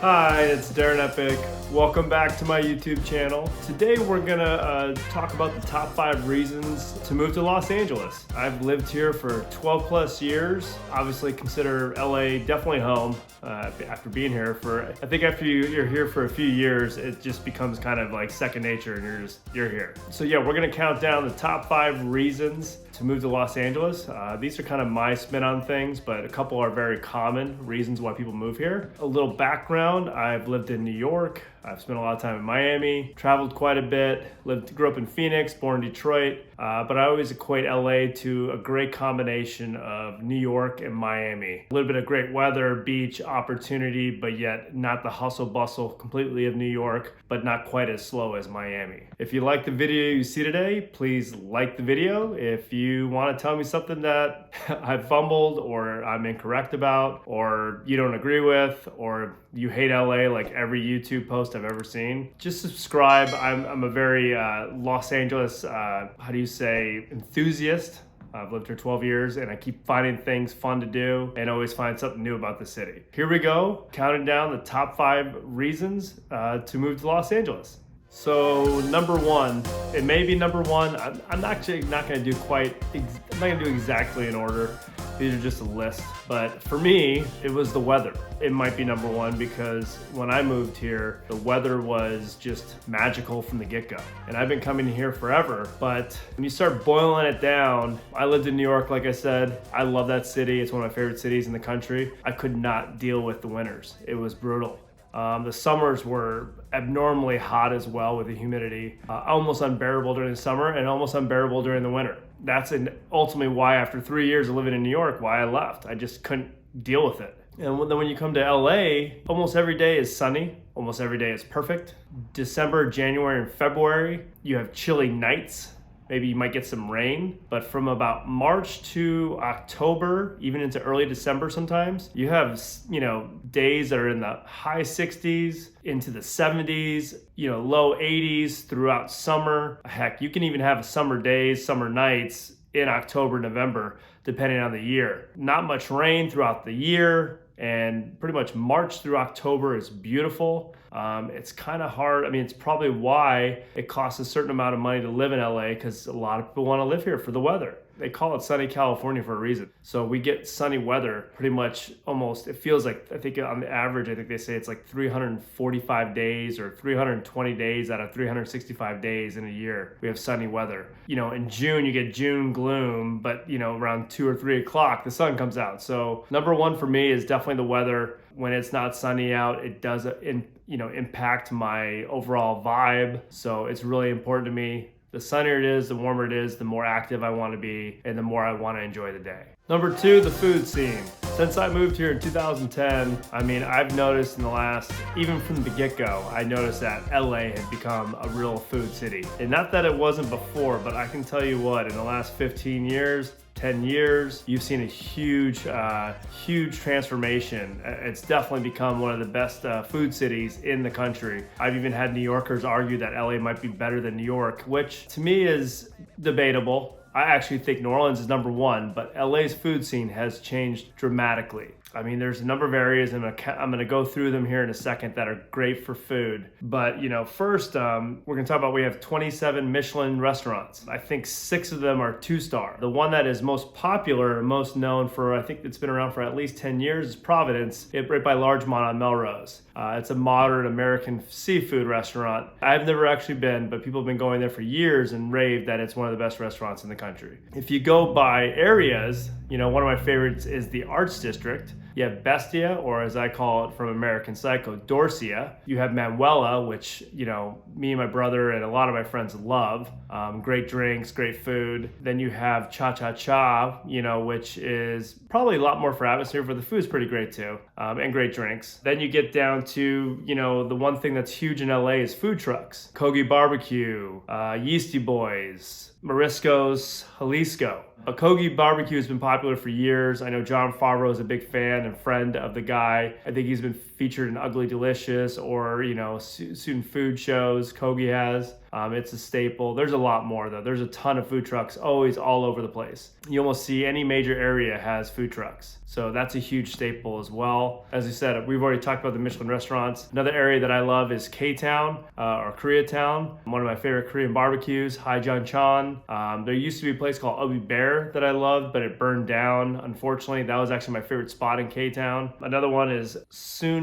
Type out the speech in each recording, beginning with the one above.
Hi, it's Darin Eppich. Welcome back to my YouTube channel. Today we're gonna talk about the top 5 reasons to move to Los Angeles. I've lived here for 12 plus years. Obviously consider LA definitely home after being here I think after you're here for a few years, it just becomes kind of like second nature and you're here. So yeah, we're gonna count down the top 5 reasons to move to Los Angeles. These are kind of my spin on things, but a couple are very common reasons why people move here. A little background, I've lived in New York. I've spent a lot of time in Miami, traveled quite a bit, grew up in Phoenix, born in Detroit, but I always equate LA to a great combination of New York and Miami. A little bit of great weather, beach, opportunity, but yet not the hustle bustle completely of New York, but not quite as slow as Miami. If you like the video you see today, please like the video. If you want to tell me something that I fumbled or I'm incorrect about, or you don't agree with, or you hate LA like every YouTube post I've ever seen, just subscribe. I'm a very Los Angeles, enthusiast. I've lived here 12 years and I keep finding things fun to do and always find something new about the city. Here we go, counting down the top 5 reasons to move to Los Angeles. So number 1, it may be number 1. I'm actually not going to do I'm not going to do exactly in order. These are just a list, but for me, it was the weather. It might be number 1 because when I moved here, the weather was just magical from the get-go. And I've been coming here forever, but when you start boiling it down, I lived in New York, like I said. I love that city. It's one of my favorite cities in the country. I could not deal with the winters. It was brutal. The summers were abnormally hot as well with the humidity, almost unbearable during the summer and almost unbearable during the winter. That's ultimately why after 3 years of living in New York, why I left. I just couldn't deal with it. And then when you come to LA, almost every day is sunny. Almost every day is perfect. December, January, and February, you have chilly nights. Maybe you might get some rain, but from about March to October, even into early December sometimes, you have, days that are in the high 60s, into the 70s, low 80s throughout summer. Heck, you can even have summer days, summer nights in October, November, depending on the year. Not much rain throughout the year, and pretty much March through October is beautiful. It's kind of hard. I mean, it's probably why it costs a certain amount of money to live in LA, because a lot of people want to live here for the weather. They call it sunny California for a reason. So we get sunny weather pretty much almost, it feels like, I think on the average, I think they say it's like 345 days or 320 days out of 365 days in a year, we have sunny weather. In June, you get June gloom, but around 2 or 3 o'clock, the sun comes out. So number 1 for me is definitely the weather. When it's not sunny out, it does impact my overall vibe. So it's really important to me. The sunnier it is, the warmer it is, the more active I want to be, and the more I want to enjoy the day. Number 2, the food scene. Since I moved here in 2010, I've noticed even from the get-go, I noticed that LA had become a real food city. And not that it wasn't before, but I can tell you what, in the last 15 years, 10 years, you've seen a huge transformation. It's definitely become one of the best food cities in the country. I've even had New Yorkers argue that LA might be better than New York, which to me is debatable. I actually think New Orleans is number 1, but LA's food scene has changed dramatically. There's a number of areas, and I'm gonna go through them here in a second, that are great for food. But first, we're gonna talk about, we have 27 Michelin restaurants. I think 6 of them are 2-star. The one that is most popular and most known for, I think it's been around for at least 10 years, is Providence, right by Larchmont on Melrose. It's a modern American seafood restaurant. I've never actually been, but people have been going there for years and raved that it's one of the best restaurants in the country. If you go by areas, one of my favorites is the Arts District. You have Bestia, or as I call it from American Psycho, Dorsia. You have Manuela, which, me and my brother and a lot of my friends love. Great drinks, great food. Then you have Cha Cha Cha, which is probably a lot more for atmosphere, but the food's pretty great too, and great drinks. Then you get down to, the one thing that's huge in LA is food trucks. Kogi Barbecue, Yeasty Boys, Morisco's Jalisco. Kogi barbecue has been popular for years. I know John Favreau is a big fan and friend of the guy. I think he's been featured in Ugly Delicious or, student food shows. Kogi has. It's a staple. There's a lot more though. There's a ton of food trucks always all over the place. You almost see any major area has food trucks. So that's a huge staple as well. As I said, we've already talked about the Michelin restaurants. Another area that I love is K-Town or Koreatown. One of my favorite Korean barbecues, Haijancheon. There used to be a place called Obi Bear that I loved, but it burned down. Unfortunately, that was actually my favorite spot in K-Town. Another one is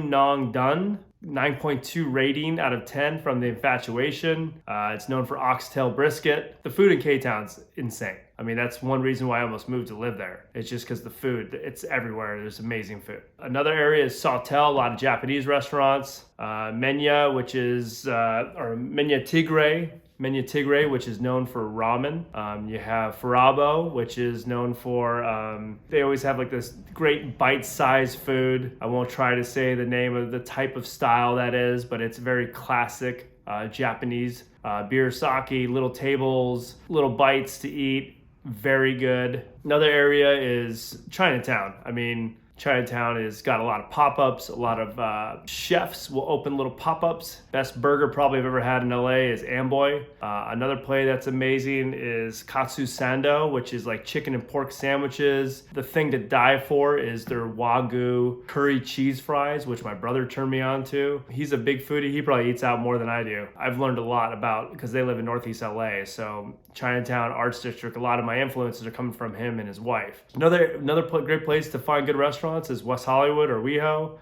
Nong Dan. 9.2 rating out of 10 from The Infatuation. It's known for oxtail brisket. The food in K-Town's insane. I mean, that's one reason why I almost moved to live there. It's just because the food, it's everywhere. There's amazing food. Another area is Sawtell, a lot of Japanese restaurants. Menya, which is, or Menya Tigre, which is known for ramen. You have Farabo, which is known for, they always have like this great bite-sized food. I won't try to say the name of the type of style that is, but it's very classic Japanese. Beer sake, little tables, little bites to eat. Very good. Another area is Chinatown. I mean, Chinatown has got a lot of pop-ups, a lot of chefs will open little pop-ups. Best burger probably I've ever had in LA is Amboy. Another play that's amazing is Katsu Sando, which is like chicken and pork sandwiches. The thing to die for is their Wagyu curry cheese fries, which my brother turned me on to. He's a big foodie. He probably eats out more than I do. I've learned a lot about, because they live in Northeast LA, so Chinatown, Arts District, a lot of my influences are coming from him and his wife. Another great place to find good restaurants is West Hollywood or WeHo.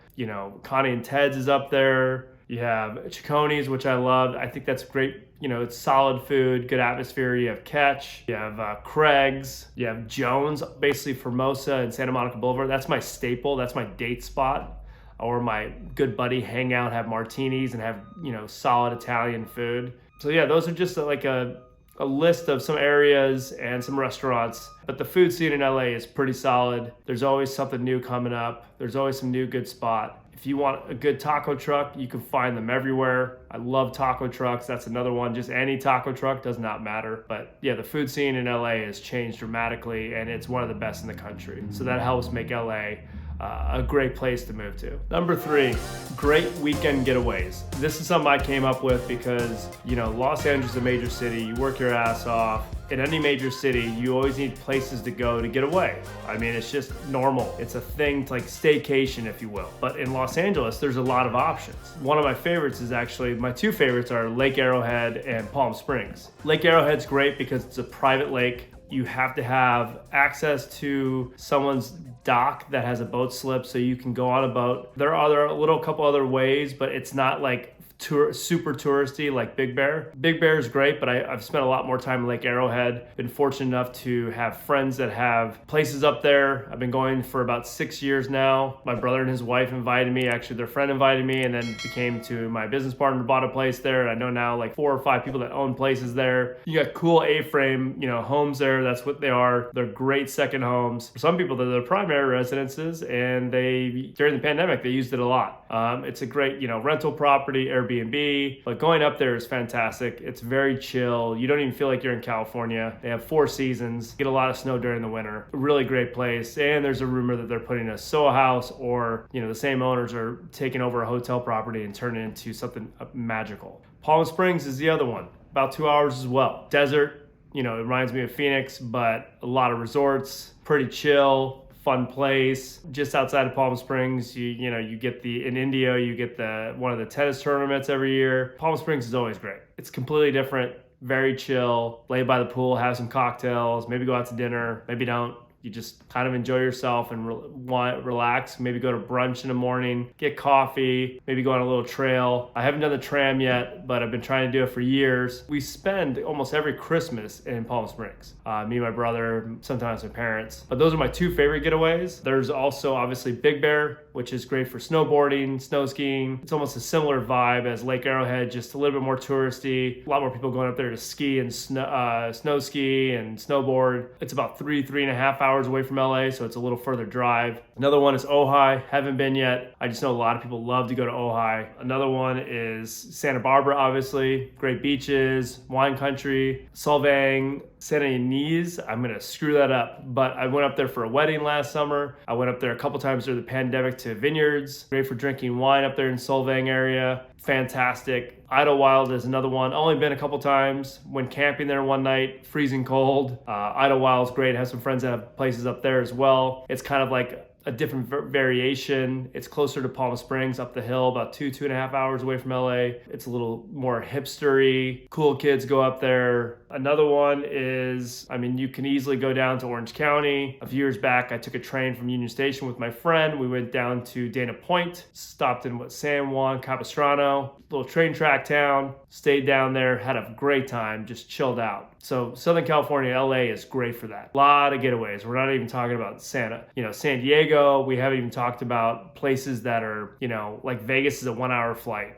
Connie and Ted's is up there. You have Chiconi's, which I love. I think that's great. It's solid food, good atmosphere. You have Catch, you have Craig's, you have Jones, basically Formosa and Santa Monica Boulevard. That's my staple. That's my date spot. Or my good buddy hang out, have martinis and have, solid Italian food. So yeah, those are just like a list of some areas and some restaurants, but the food scene in LA is pretty solid. There's always something new coming up. There's always some new good spot. If you want a good taco truck, you can find them everywhere. I love taco trucks. That's another one. Just any taco truck, does not matter. But yeah, the food scene in LA has changed dramatically and it's one of the best in the country. So that helps make LA a great place to move to. Number 3, great weekend getaways. This is something I came up with because, Los Angeles is a major city. You work your ass off. In any major city, you always need places to go to get away. I mean, it's just normal. It's a thing, it's like staycation, if you will. But in Los Angeles, there's a lot of options. One of my favorites is actually, my 2 favorites are Lake Arrowhead and Palm Springs. Lake Arrowhead's great because it's a private lake. You have to have access to someone's dock that has a boat slip so you can go on a boat. There are a couple other ways, but it's not like super touristy like Big Bear. Big Bear is great, but I've spent a lot more time in Lake Arrowhead. Been fortunate enough to have friends that have places up there. I've been going for about 6 years now. My brother and his wife invited me. Actually, their friend invited me, and then became to my business partner, bought a place there. And I know now like 4 or 5 people that own places there. You got cool A-frame, homes there. That's what they are. They're great second homes. For some people, they're their primary residences, and during the pandemic, they used it a lot. It's a great, rental property, Airbnb, but going up there is fantastic. It's very chill. You don't even feel like you're in California. They have 4 seasons, get a lot of snow during the winter. A really great place. And there's a rumor that they're putting a Soho house, or, the same owners are taking over a hotel property and turning it into something magical. Palm Springs is the other one, about 2 hours as well. Desert, it reminds me of Phoenix, but a lot of resorts, pretty chill. Fun place. Just outside of Palm Springs, you get in India, you get one of the tennis tournaments every year. Palm Springs is always great. It's completely different, very chill, lay by the pool, have some cocktails, maybe go out to dinner, maybe don't. You just kind of enjoy yourself and relax. Maybe go to brunch in the morning, get coffee, maybe go on a little trail. I haven't done the tram yet, but I've been trying to do it for years. We spend almost every Christmas in Palm Springs. Me and my brother, sometimes my parents. But those are my 2 favorite getaways. There's also obviously Big Bear, which is great for snowboarding, snow skiing. It's almost a similar vibe as Lake Arrowhead, just a little bit more touristy. A lot more people going up there to ski and snow ski and snowboard. It's about 3.5 hours away from LA, so it's a little further drive. Another one is Ojai. Haven't been yet. I just know a lot of people love to go to Ojai. Another one is Santa Barbara, obviously. Great beaches, wine country. Solvang, Santa Ynez. I'm going to screw that up, but I went up there for a wedding last summer. I went up there a couple times during the pandemic to vineyards. Great for drinking wine up there in Solvang area. Fantastic. Idyllwild is another one. Only been a couple times. Went camping there one night, freezing cold. Idyllwild's great. I have some friends that have places up there as well. It's kind of like a different variation. It's closer to Palm Springs up the hill, about 2.5 hours away from LA. It's a little more hipstery. Cool kids go up there. Another one is, you can easily go down to Orange County. A few years back, I took a train from Union Station with my friend. We went down to Dana Point, stopped in San Juan Capistrano, little train track town, stayed down there, had a great time, just chilled out. So Southern California, LA is great for that. A lot of getaways. We're not even talking about San Diego. We haven't even talked about places that are, like Vegas is a 1-hour flight.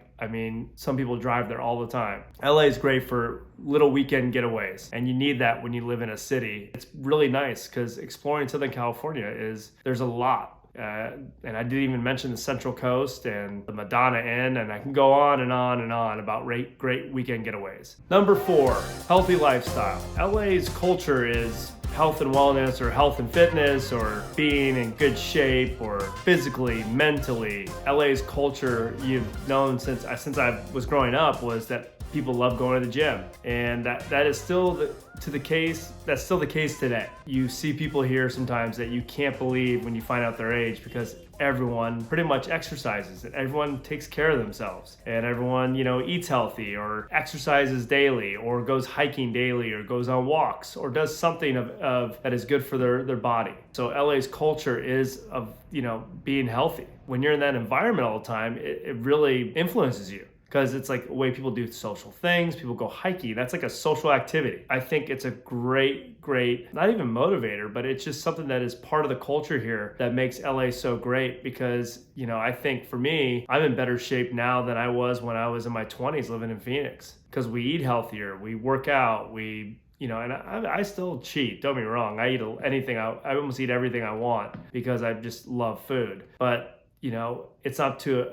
Some people drive there all the time. LA is great for little weekend getaways, and you need that when you live in a city. It's really nice because exploring Southern California there's a lot. And I didn't even mention the Central Coast and the Madonna Inn, and I can go on and on and on about great weekend getaways. Number 4, healthy lifestyle. LA's culture is health and wellness, or health and fitness, or being in good shape, or physically, mentally. LA's culture, you've known since I was growing up, was that people love going to the gym, and that is still the case. That's still the case today. You see people here sometimes that you can't believe when you find out their age, because everyone pretty much exercises and everyone takes care of themselves, and everyone eats healthy or exercises daily or goes hiking daily or goes on walks or does something of that is good for their body. So LA's culture is of being healthy. When you're in that environment all the time, it really influences you, because it's like a way people do social things. People go hiking. That's like a social activity. I think it's a great, not even motivator, but it's just something that is part of the culture here that makes LA so great, because, I think for me, I'm in better shape now than I was when I was in my 20s living in Phoenix, because we eat healthier, we work out, and I still cheat. Don't be wrong. I eat anything. I almost eat everything I want because I just love food. But it's not to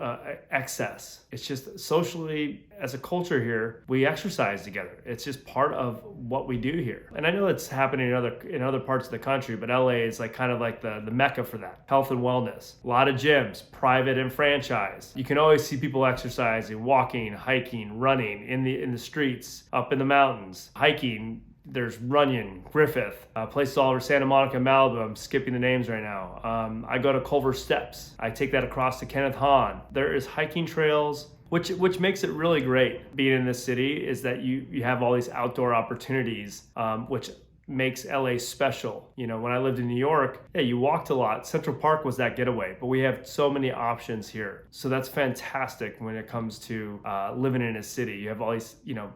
excess. It's just socially, as a culture here, we exercise together. It's just part of what we do here. And I know it's happening in other parts of the country, but LA is kind of like the mecca for that. Health and wellness. A lot of gyms, private and franchise. You can always see people exercising, walking, hiking, running in the streets, up in the mountains, hiking. There's Runyon, Griffith, places all over Santa Monica, Malibu. I'm skipping the names right now. I go to Culver Steps. I take that across to Kenneth Hahn. There is hiking trails, which makes it really great being in this city, is that you have all these outdoor opportunities, which makes LA special. When I lived in New York, you walked a lot. Central Park was that getaway, but we have so many options here. So that's fantastic when it comes to living in a city. You have all these,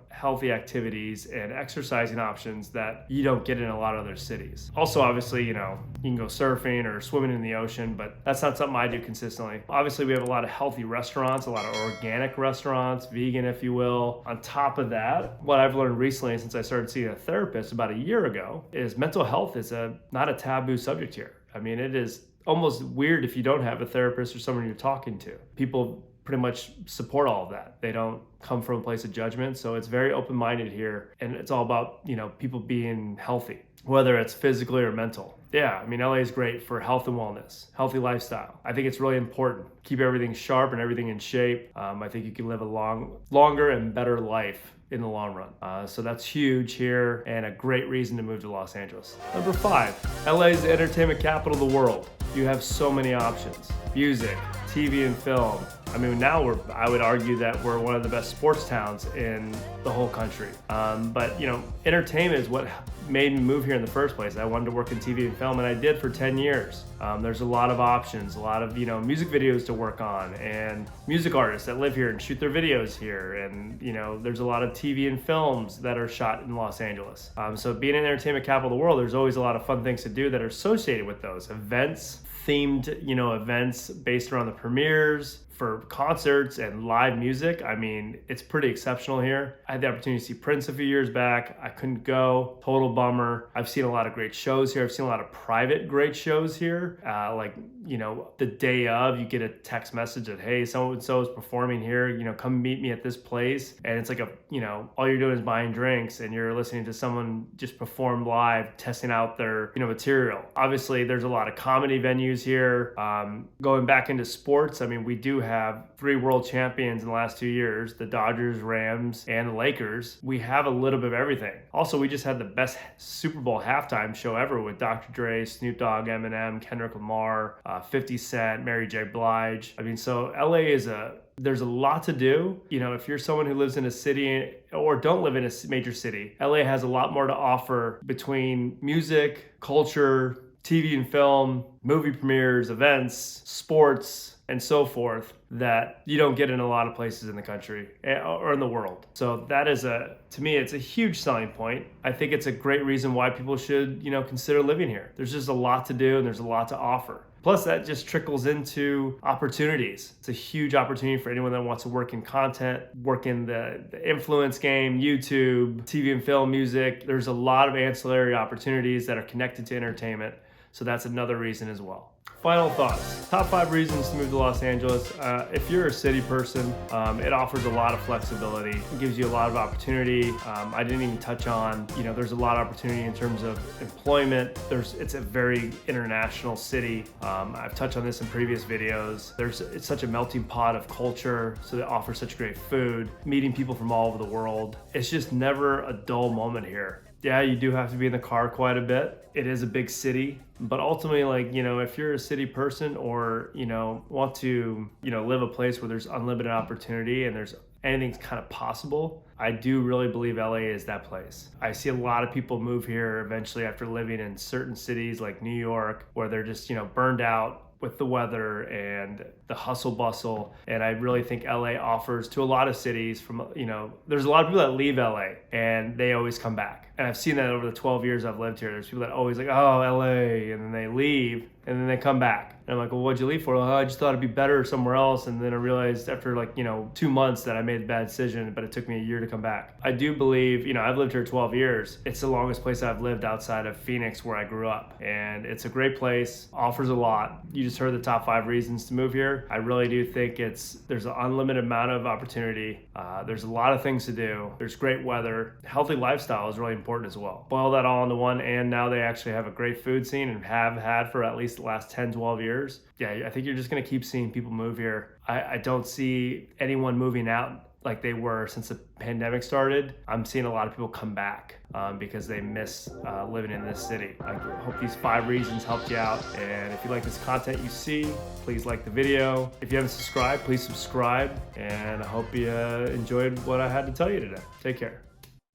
healthy activities and exercising options that you don't get in a lot of other cities. Also, obviously, you can go surfing or swimming in the ocean, but that's not something I do consistently. Obviously, we have a lot of healthy restaurants, a lot of organic restaurants, vegan, if you will. On top of that, what I've learned recently since I started seeing a therapist about a year ago is mental health is not a taboo subject here. It is almost weird if you don't have a therapist or someone you're talking to. People pretty much support all of that. They don't come from a place of judgment. So it's very open-minded here, and it's all about, people being healthy, whether it's physically or mental. Yeah, LA is great for health and wellness, healthy lifestyle. I think it's really important. Keep everything sharp and everything in shape. I think you can live a longer and better life in the long run. So that's huge here, and a great reason to move to Los Angeles. Number 5, LA is the entertainment capital of the world. You have so many options. Music, TV and film. Now I would argue that we're one of the best sports towns in the whole country. But entertainment is what made me move here in the first place. I wanted to work in TV and film, and I did for 10 years. There's a lot of options, a lot of music videos to work on, and music artists that live here and shoot their videos here. And there's a lot of TV and films that are shot in Los Angeles. So being an entertainment capital of the world, there's always a lot of fun things to do that are associated with those events. Themed, events based around the premieres, for concerts and live music, I mean, it's pretty exceptional here. I had the opportunity to see Prince a few years back. I couldn't go, total bummer. I've seen a lot of great shows here. I've seen a lot of private great shows here. Like, you know, the day of, you get a text message that, hey, so-and-so is performing here, you know, come meet me at this place. And it's like you know, all you're doing is buying drinks and you're listening to someone just perform live, testing out their, you know, material. Obviously, there's a lot of comedy venues here. Going back into sports, I mean, we do have 3 world champions in the last 2 years, the Dodgers, Rams, and the Lakers. We have a little bit of everything. Also, we just had the best Super Bowl halftime show ever with Dr. Dre, Snoop Dogg, Eminem, Kendrick Lamar, 50 Cent, Mary J. Blige. I mean, so LA there's a lot to do. You know, if you're someone who lives in a city or don't live in a major city, LA has a lot more to offer between music, culture, TV and film, movie premieres, events, sports, and so forth that you don't get in a lot of places in the country or in the world. So that is to me, it's a huge selling point. I think it's a great reason why people should, you know, consider living here. There's just a lot to do and there's a lot to offer. Plus, that just trickles into opportunities. It's a huge opportunity for anyone that wants to work in content, work in the influence game, YouTube, TV and film, music. There's a lot of ancillary opportunities that are connected to entertainment. So that's another reason as well. Final thoughts. Top 5 reasons to move to Los Angeles. If you're a city person, it offers a lot of flexibility. It gives you a lot of opportunity. I didn't even touch on, you know, there's a lot of opportunity in terms of employment. It's a very international city. I've touched on this in previous videos. It's such a melting pot of culture, so they offer such great food, meeting people from all over the world. It's just never a dull moment here. Yeah, you do have to be in the car quite a bit. It is a big city, but ultimately, like, you know, if you're a city person or, you know, want to, you know, live a place where there's unlimited opportunity and there's anything's kind of possible, I do really believe LA is that place. I see a lot of people move here eventually after living in certain cities like New York, where they're just, you know, burned out with the weather and the hustle bustle. And I really think LA offers to a lot of cities from, you know, there's a lot of people that leave LA and they always come back. And I've seen that over the 12 years I've lived here. There's people that always like, oh, LA, and then they leave and then they come back. And I'm like, well, what'd you leave for? Well, I just thought it'd be better somewhere else. And then I realized after, like, you know, 2 months that I made a bad decision, but it took me a year to come back. I do believe, you know, I've lived here 12 years. It's the longest place I've lived outside of Phoenix, where I grew up. And it's a great place, offers a lot. You just heard the top 5 reasons to move here. I really do think there's an unlimited amount of opportunity. There's a lot of things to do. There's great weather. Healthy lifestyle is really important as well. Boil that all into one, and now they actually have a great food scene and have had for at least the last 10, 12 years. Yeah, I think you're just going to keep seeing people move here. I don't see anyone moving out like they were since the pandemic started. I'm seeing a lot of people come back because they miss living in this city. I hope these 5 reasons helped you out. And if you like this content you see, please like the video. If you haven't subscribed, please subscribe. And I hope you enjoyed what I had to tell you today. Take care.